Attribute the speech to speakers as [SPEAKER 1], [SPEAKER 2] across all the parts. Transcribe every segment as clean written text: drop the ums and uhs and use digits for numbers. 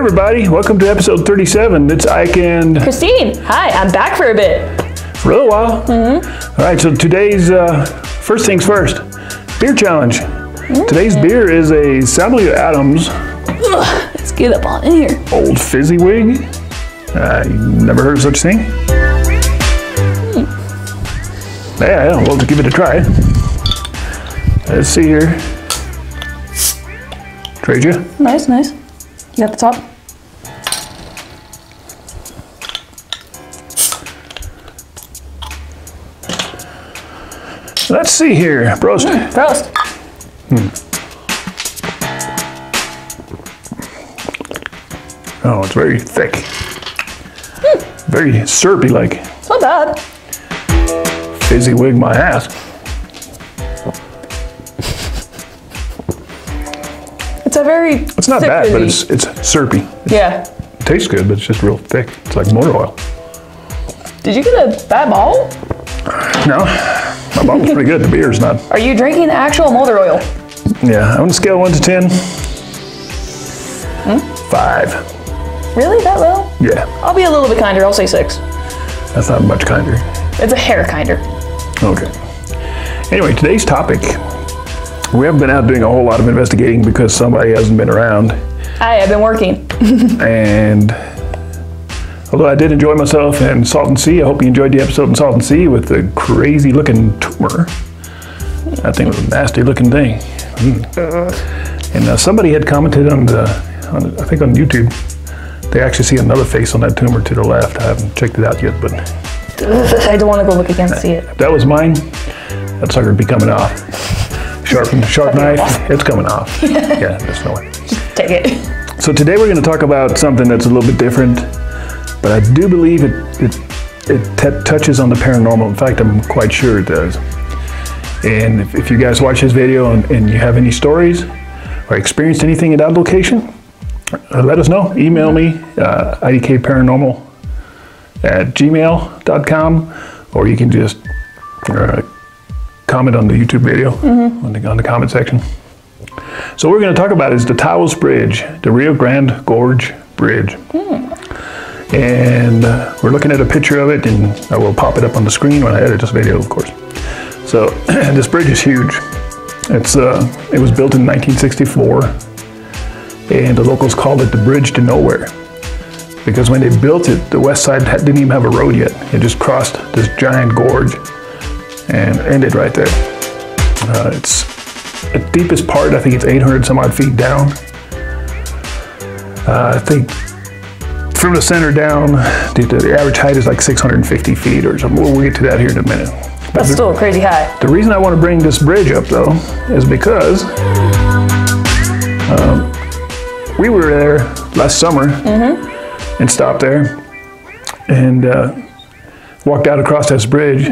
[SPEAKER 1] everybody, welcome to episode 37. It's Ike and
[SPEAKER 2] Christine. Hi, I'm back for a bit.
[SPEAKER 1] For a little while. All right, so today's first things first, beer challenge. Today's beer is a Samuel Adams.
[SPEAKER 2] Let's get up on in here.
[SPEAKER 1] Old Fizzy Wig. Never heard of such thing. Yeah, well, let's give it a try. Let's see here. Trade you.
[SPEAKER 2] Nice, nice. You got the top?
[SPEAKER 1] Let's see here. Prost.
[SPEAKER 2] Prost.
[SPEAKER 1] Oh, it's very thick. Very syrupy-like.
[SPEAKER 2] It's not bad.
[SPEAKER 1] Fizzy Wig my ass.
[SPEAKER 2] It's a very
[SPEAKER 1] It's not bad, but it's syrupy.
[SPEAKER 2] Yeah.
[SPEAKER 1] It tastes good, but it's just real thick. It's like motor oil.
[SPEAKER 2] Did you get a bad bottle?
[SPEAKER 1] No, my bottle's pretty good. The beer's not.
[SPEAKER 2] Are you drinking the actual motor oil?
[SPEAKER 1] Yeah, on a scale of 1 to 10. 5.
[SPEAKER 2] Really? That low?
[SPEAKER 1] Yeah.
[SPEAKER 2] I'll be a little bit kinder. I'll say 6.
[SPEAKER 1] That's not much kinder.
[SPEAKER 2] It's a hair kinder.
[SPEAKER 1] Okay. Anyway, today's topic. We haven't been out doing a whole lot of investigating because somebody hasn't been around.
[SPEAKER 2] I've been working.
[SPEAKER 1] And although I did enjoy myself in Salton Sea, I hope you enjoyed the episode in Salton Sea with the crazy looking tumor. That thing was a nasty looking thing. And somebody had commented on I think on YouTube, they actually see another face on that tumor to the left. I haven't checked it out yet, but
[SPEAKER 2] I don't want to go look again to see it.
[SPEAKER 1] if that was mine, that sucker would be coming off. Sharp knife, it's coming off. Yeah, there's no way.
[SPEAKER 2] Take it.
[SPEAKER 1] So today we're going to talk about something that's a little bit different, but I do believe it touches on the paranormal. In fact, I'm quite sure it does. And if you guys watch this video and you have any stories or experienced anything at that location, let us know. Email me, Idkparanormal @gmail.com, or you can just comment on the YouTube video on the comment section. So what we're going to talk about is the Taos Bridge, the Rio Grande Gorge Bridge. And we're looking at a picture of it, and I will pop it up on the screen when I edit this video, of course. So this bridge is huge. It was built in 1964, and the locals called it the Bridge to Nowhere, because when they built it, the west side didn't even have a road yet. It just crossed this giant gorge and ended right there. It's the deepest part, I think it's 800 some odd feet down. I think from the center down, the average height is like 650 feet or something. We'll get to that here in a minute. But
[SPEAKER 2] That's still a crazy high.
[SPEAKER 1] The reason I want to bring this bridge up though is because we were there last summer and stopped there and walked out across this bridge.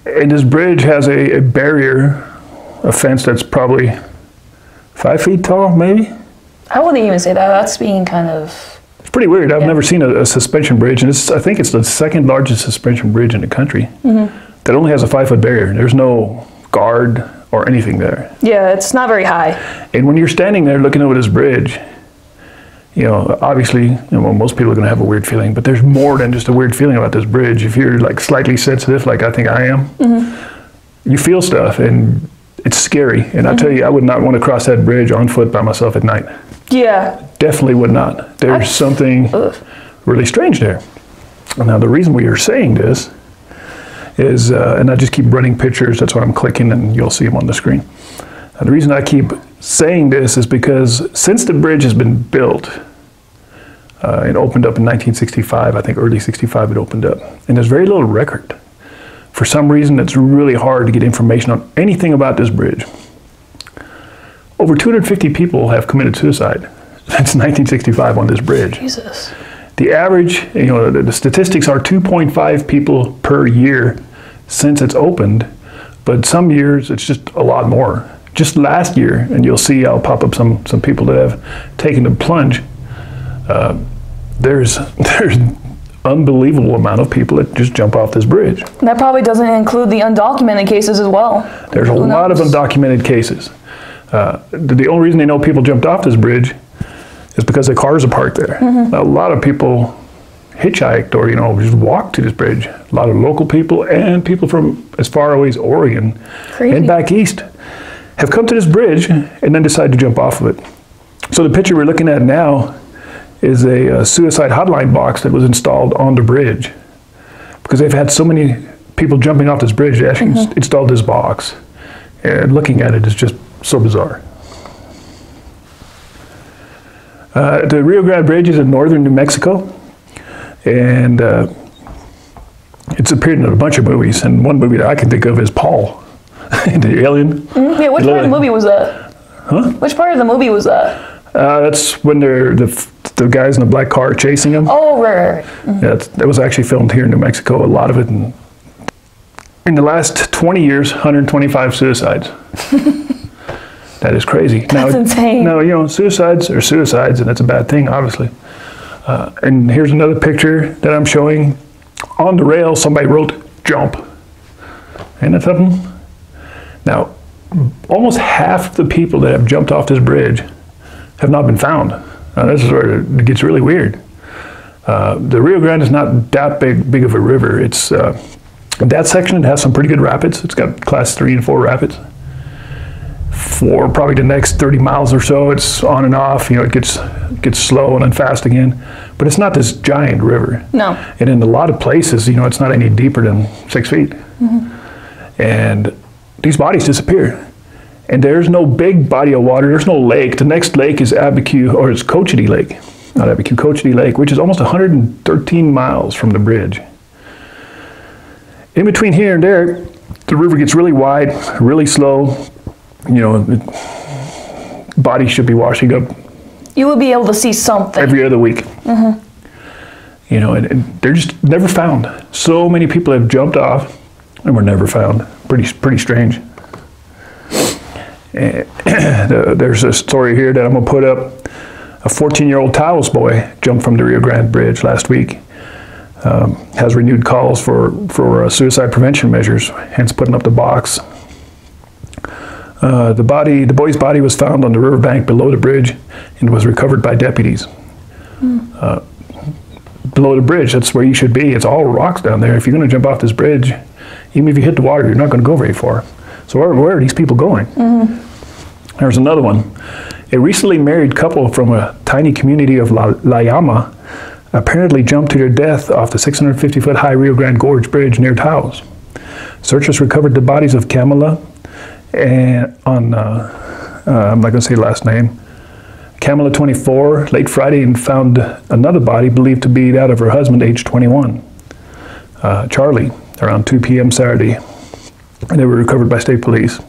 [SPEAKER 1] And this bridge has a barrier, a fence that's probably 5 feet tall, maybe?
[SPEAKER 2] I wouldn't even say that. That's being kind of...
[SPEAKER 1] It's pretty weird. I've never seen a suspension bridge, and I think it's the second largest suspension bridge in the country that only has a 5-foot barrier. There's no guard or anything there.
[SPEAKER 2] Yeah, it's not very high.
[SPEAKER 1] And when you're standing there looking over this bridge, you know, obviously, most people are going to have a weird feeling, but there's more than just a weird feeling about this bridge. If you're like slightly sensitive, like I think I am, you feel stuff, and it's scary. And I tell you, I would not want to cross that bridge on foot by myself at night.
[SPEAKER 2] Yeah.
[SPEAKER 1] Definitely would not. There's something really strange there. Now, the reason we are saying this is, and I just keep running pictures, that's why I'm clicking, and you'll see them on the screen. And the reason I keep saying this is because since the bridge has been built, it opened up in 1965, I think early 65 it opened up, and there's very little record. For some reason, it's really hard to get information on anything about this bridge. Over 250 people have committed suicide since 1965 on this bridge.
[SPEAKER 2] Jesus.
[SPEAKER 1] The average, the statistics are 2.5 people per year since it's opened, but some years it's just a lot more. Just last year, and you'll see I'll pop up some people that have taken the plunge. There's unbelievable amount of people that just jump off this bridge.
[SPEAKER 2] That probably doesn't include the undocumented cases as well.
[SPEAKER 1] There's a lot of undocumented cases. The only reason they know people jumped off this bridge is because the cars are parked there. A lot of people hitchhiked or, just walked to this bridge. A lot of local people and people from as far away as Oregon and back east have come to this bridge and then decided to jump off of it. So the picture we're looking at now is a suicide hotline box that was installed on the bridge. Because they've had so many people jumping off this bridge, they actually installed this box. And looking at it is just so bizarre. The Rio Grande Bridge is in northern New Mexico. And it's appeared in a bunch of movies. And one movie that I can think of is Paul, the alien.
[SPEAKER 2] Yeah, which part of the movie was that?
[SPEAKER 1] Huh?
[SPEAKER 2] Which part of the movie was that?
[SPEAKER 1] That's when they're the guys in the black car chasing them.
[SPEAKER 2] Oh, right.
[SPEAKER 1] Yeah, that was actually filmed here in New Mexico. A lot of it. In the last 20 years, 125 suicides. That is crazy.
[SPEAKER 2] That's insane.
[SPEAKER 1] Now, suicides are suicides, and that's a bad thing, obviously. And here's another picture that I'm showing. On the rail, somebody wrote, "jump." Ain't that something? Now, almost half the people that have jumped off this bridge have not been found. Now, this is where it gets really weird. The Rio Grande is not that big of a river. It's that section, it has some pretty good rapids. It's got class 3 and 4 rapids. For probably the next 30 miles or so, it's on and off. It gets slow and then fast again. But it's not this giant river.
[SPEAKER 2] No.
[SPEAKER 1] And in a lot of places, it's not any deeper than 6 feet. And these bodies disappear. And there's no big body of water. There's no lake. The next lake is Abiquiu, or it's Cochiti Lake. Not Abiquiu, Cochiti Lake, which is almost 113 miles from the bridge. In between here and there, the river gets really wide, really slow. Bodies should be washing up.
[SPEAKER 2] You would be able to see something.
[SPEAKER 1] Every other week. And they're just never found. So many people have jumped off and were never found. Pretty strange. There's a story here that I'm going to put up. A 14-year-old Taos boy jumped from the Rio Grande Bridge last week. Has renewed calls for suicide prevention measures, hence putting up the box. The boy's body was found on the riverbank below the bridge and was recovered by deputies. Below the bridge, that's where you should be. It's all rocks down there. If you're going to jump off this bridge, even if you hit the water, you're not going to go very far. So where are these people going? There's another one. A recently married couple from a tiny community of La Llama apparently jumped to their death off the 650-foot high Rio Grande Gorge Bridge near Taos. Searchers recovered the bodies of Camila and I'm not going to say the last name, Camila 24, late Friday, and found another body believed to be that of her husband, age 21, Charlie, around 2 p.m. Saturday. And they were recovered by state police.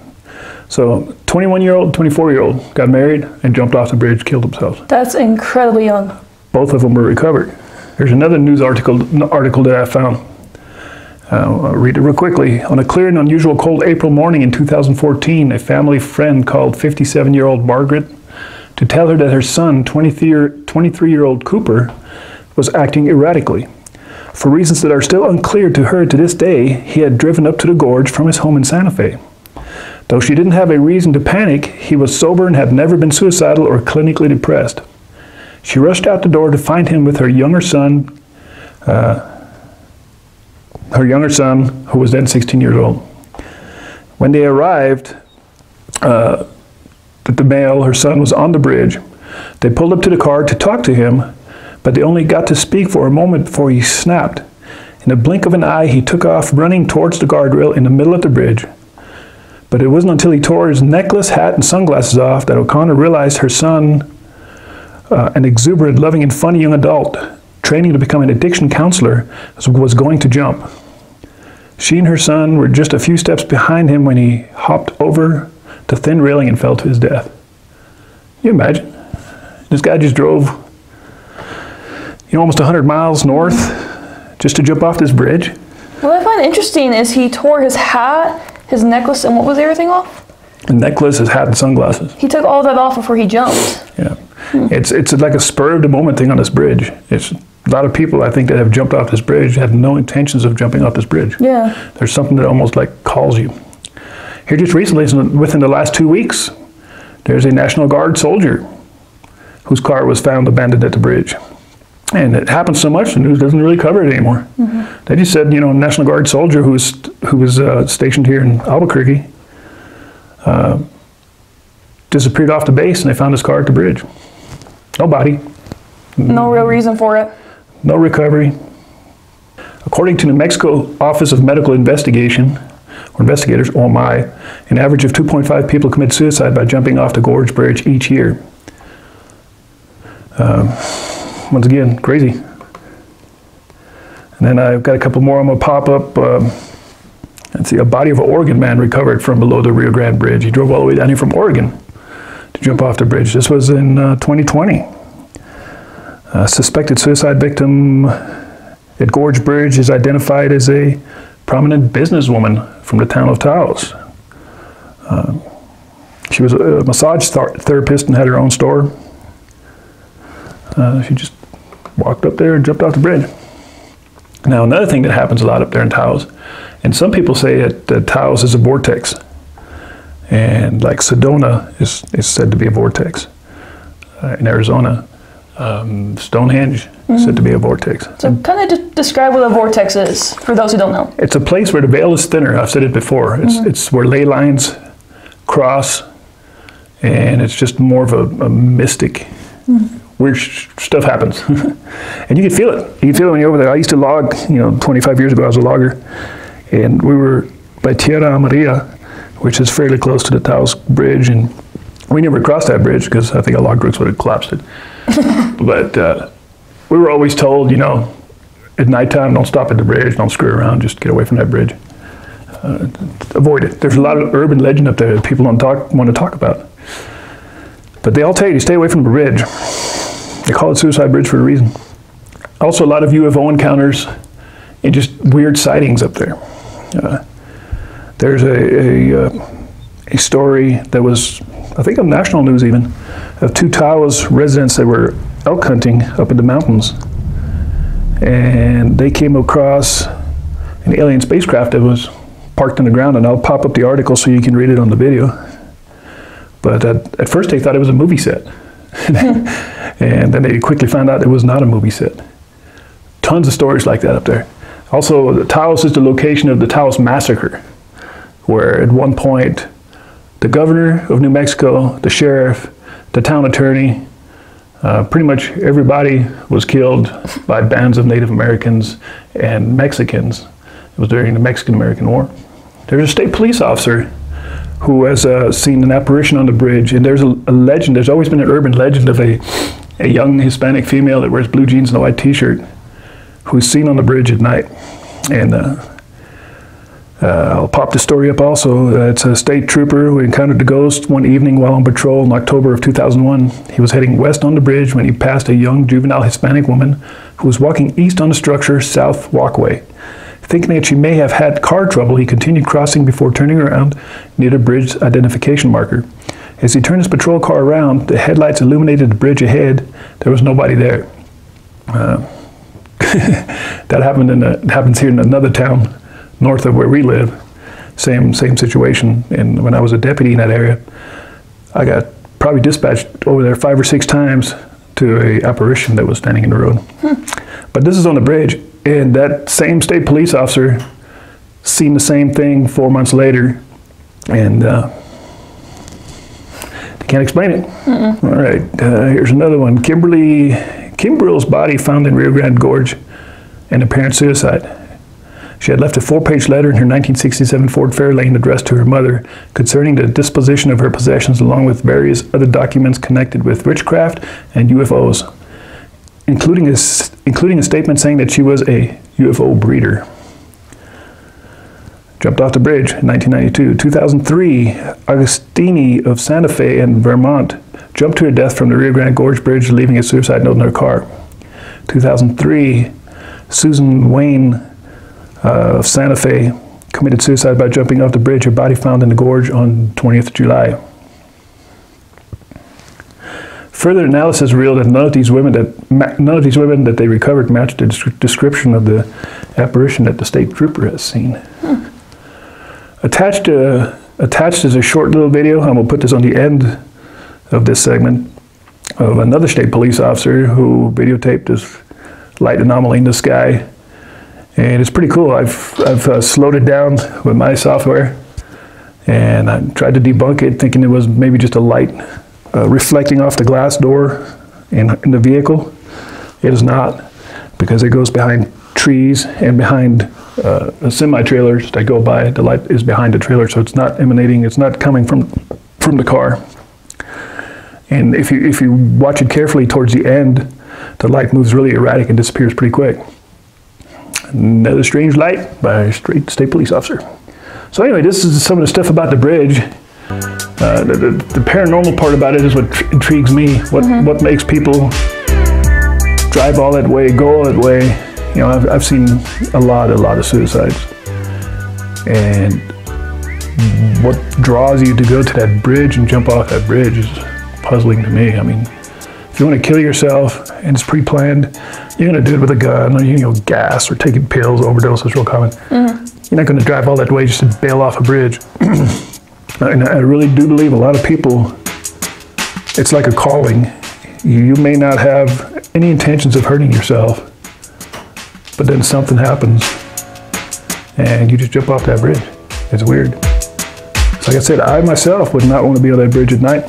[SPEAKER 1] So 21-year-old, 24-year-old got married and jumped off the bridge, killed themselves.
[SPEAKER 2] That's incredibly young.
[SPEAKER 1] Both of them were recovered. There's another news article that I found. I'll read it real quickly. On a clear and unusual cold April morning in 2014, a family friend called 57-year-old Margaret to tell her that her son, 23-year-old Cooper, was acting erratically. For reasons that are still unclear to her to this day, he had driven up to the gorge from his home in Santa Fe. Though she didn't have a reason to panic, he was sober and had never been suicidal or clinically depressed. She rushed out the door to find him with her younger son, who was then 16 years old. When they arrived, the male, her son, was on the bridge. They pulled up to the car to talk to him, but they only got to speak for a moment before he snapped. In a blink of an eye, he took off running towards the guardrail in the middle of the bridge. But it wasn't until he tore his necklace, hat, and sunglasses off that O'Connor realized her son, an exuberant, loving, and funny young adult, training to become an addiction counselor, was going to jump. She and her son were just a few steps behind him when he hopped over the thin railing and fell to his death. Can you imagine? This guy just drove, almost 100 miles north just to jump off this bridge.
[SPEAKER 2] What I find interesting is he tore his hat, his necklace, and what was everything off?
[SPEAKER 1] A necklace, his hat, and sunglasses.
[SPEAKER 2] He took all that off before he jumped.
[SPEAKER 1] Yeah. It's like a spur of the moment thing on this bridge. It's a lot of people, I think, that have jumped off this bridge had no intentions of jumping off this bridge.
[SPEAKER 2] Yeah.
[SPEAKER 1] There's something that almost like calls you. Here just recently, within the last 2 weeks, there's a National Guard soldier whose car was found abandoned at the bridge. And it happened so much, the news doesn't really cover it anymore. They just said, you know, a National Guard soldier who was stationed here in Albuquerque disappeared off the base, and they found his car at the bridge. No body.
[SPEAKER 2] No real reason for it.
[SPEAKER 1] No recovery. According to New Mexico Office of Medical Investigation, or investigators, OMI, an average of 2.5 people commit suicide by jumping off the gorge bridge each year. Once again, crazy. And then I've got a couple more I'm going to pop up. Let's see, a body of an Oregon man recovered from below the Rio Grande Bridge. He drove all the way down here from Oregon to jump off the bridge. This was in 2020. A suspected suicide victim at Gorge Bridge is identified as a prominent businesswoman from the town of Taos. She was a massage therapist and had her own store. She just walked up there and jumped off the bridge. Now, another thing that happens a lot up there in Taos, and some people say that Taos is a vortex, and like Sedona is said to be a vortex. In Arizona, Stonehenge is said to be a vortex.
[SPEAKER 2] So kind of describe what a vortex is, for those who don't know.
[SPEAKER 1] It's a place where the veil is thinner. I've said it before. It's where ley lines cross, and it's just more of a mystic, weird stuff happens. And you can feel it. You can feel it when you're over there. I used to log, 25 years ago I was a logger, and we were by Tierra Amarilla, which is fairly close to the Taos Bridge, and we never crossed that bridge because I think a log bricks would have collapsed it. But we were always told, at nighttime, don't stop at the bridge, don't screw around, just get away from that bridge. Avoid it. There's a lot of urban legend up there that people don't want to talk about. But they all tell you to stay away from the bridge. They call it Suicide Bridge for a reason. Also, a lot of UFO encounters and just weird sightings up there. There's a story that was, I think, on national news even, of two Taos residents that were elk hunting up in the mountains. And they came across an alien spacecraft that was parked on the ground, and I'll pop up the article so you can read it on the video. But at first they thought it was a movie set. And then they quickly found out it was not a movie set. Tons of stories like that up there. Also, Taos is the location of the Taos Massacre, where at one point the governor of New Mexico, the sheriff, the town attorney, pretty much everybody was killed by bands of Native Americans and Mexicans. It was during the Mexican-American War. There's a state police officer who has seen an apparition on the bridge, and there's a legend, there's always been an urban legend of a young Hispanic female that wears blue jeans and a white t-shirt who's seen on the bridge at night. And I'll pop the story up also. It's a state trooper who encountered the ghost one evening while on patrol in October of 2001. He was heading west on the bridge when he passed a young juvenile Hispanic woman who was walking east on the structure south walkway. Thinking that she may have had car trouble, he continued crossing before turning around near the bridge's identification marker. As he turned his patrol car around, the headlights illuminated the bridge ahead. There was nobody there. That happens here in another town north of where we live. Same situation. And when I was a deputy in that area, I got probably dispatched over there 5 or 6 times to a apparition that was standing in the road. But this is on the bridge, and that same state police officer seen the same thing 4 months later, and they can't explain it. All right, here's another one. Kimbrell's body found in Rio Grande Gorge, an apparent suicide. She had left a 4-page letter in her 1967 Ford Fairlane addressed to her mother concerning the disposition of her possessions, along with various other documents connected with witchcraft and UFOs, including a statement saying that she was a UFO breeder. Jumped off the bridge in 1992. 2003, Agostini of Santa Fe in Vermont jumped to her death from the Rio Grande Gorge Bridge, leaving a suicide note in her car. 2003, Susan Wayne of Santa Fe committed suicide by jumping off the bridge. Her body found in the gorge on 20th July. Further analysis revealed that none of these women that they recovered matched the description of the apparition that the state trooper has seen. Attached is a short little video. I'm going to put this on the end of this segment. of another state police officer who videotaped this light anomaly in the sky. And it's pretty cool. I've slowed it down with my software, and I tried to debunk it, thinking it was maybe just a light reflecting off the glass door in the vehicle. It is not, because it goes behind trees and behind semi-trailers that go by. The light is behind the trailer, so it's not emanating, it's not coming from the car. And if you watch it carefully towards the end, the light moves really erratic and disappears pretty quick. Another strange light by a state police officer. So anyway, this is some of the stuff about the bridge. The paranormal part about it is what intrigues me. What makes people drive all that way, go all that way. You know, I've seen a lot of suicides. And what draws you to go to that bridge and jump off that bridge is puzzling to me. I mean, if you want to kill yourself and it's pre-planned, you're going to do it with a gun or, gas or taking pills. Overdose is real common. You're not going to drive all that way just to bail off a bridge. And I really do believe a lot of people, it's like a calling. You may not have any intentions of hurting yourself, but then something happens and you just jump off that bridge. It's weird. So like I said, I myself would not want to be on that bridge at night.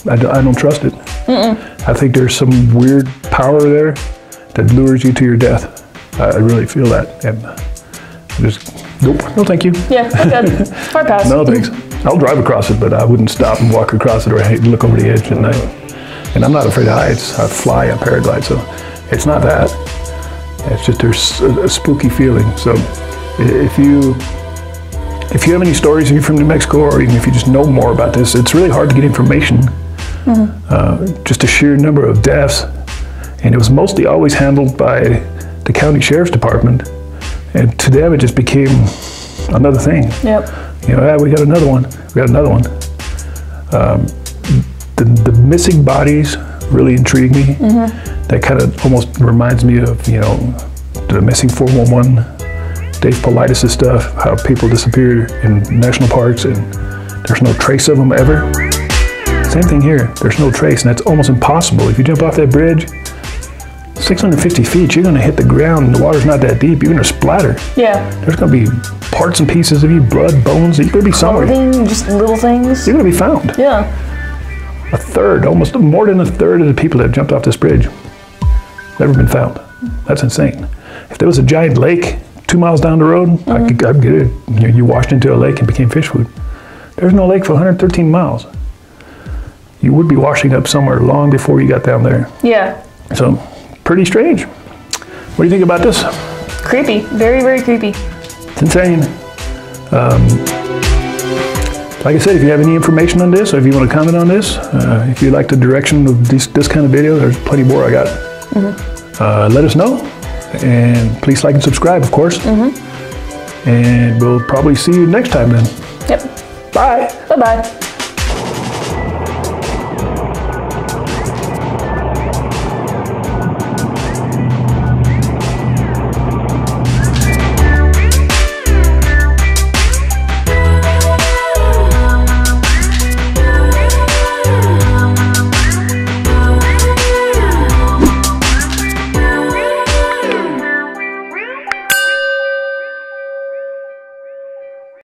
[SPEAKER 1] I don't trust it. I think there's some weird power there that lures you to your death. I really feel that. And just, nope, no thank you.
[SPEAKER 2] Yeah, good. Hard pass.
[SPEAKER 1] No thanks. I'll drive across it, but I wouldn't stop and walk across it or look over the edge at night. And I'm not afraid of heights. I fly on paraglide, so it's not that. It's just there's a spooky feeling. So if you have any stories, if you're from New Mexico, or even if you just know more about this, it's really hard to get information. Just a sheer number of deaths, and it was mostly always handled by the county sheriff's department, and to them it just became another thing. Yep. We got another one. We got another one. The missing bodies really intrigue me. That kind of almost reminds me of the missing 411, Dave Paulides' stuff, how people disappear in national parks and there's no trace of them ever. Same thing here. There's no trace, and that's almost impossible. If you jump off that bridge, 650 feet, you're going to hit the ground, and the water's not that deep. You're going to splatter.
[SPEAKER 2] Yeah.
[SPEAKER 1] There's going to be parts and pieces of you, blood, bones. You're going to be somewhere.
[SPEAKER 2] Just little things.
[SPEAKER 1] You're going to be found.
[SPEAKER 2] Yeah.
[SPEAKER 1] A third, almost more than a third of the people that have jumped off this bridge, never been found. That's insane. If there was a giant lake 2 miles down the road, I'd get it. You washed into a lake and became fish food. There's no lake for 113 miles. You would be washing up somewhere long before you got down there.
[SPEAKER 2] Yeah.
[SPEAKER 1] So, pretty strange. What do you think about this?
[SPEAKER 2] Creepy. Very, very creepy.
[SPEAKER 1] It's insane. Like I said, if you have any information on this, or if you want to comment on this, if you like the direction of this kind of video, there's plenty more I got. Let us know. And please like and subscribe, of course. And we'll probably see you next time then.
[SPEAKER 2] Yep.
[SPEAKER 1] Bye.
[SPEAKER 2] Bye-bye.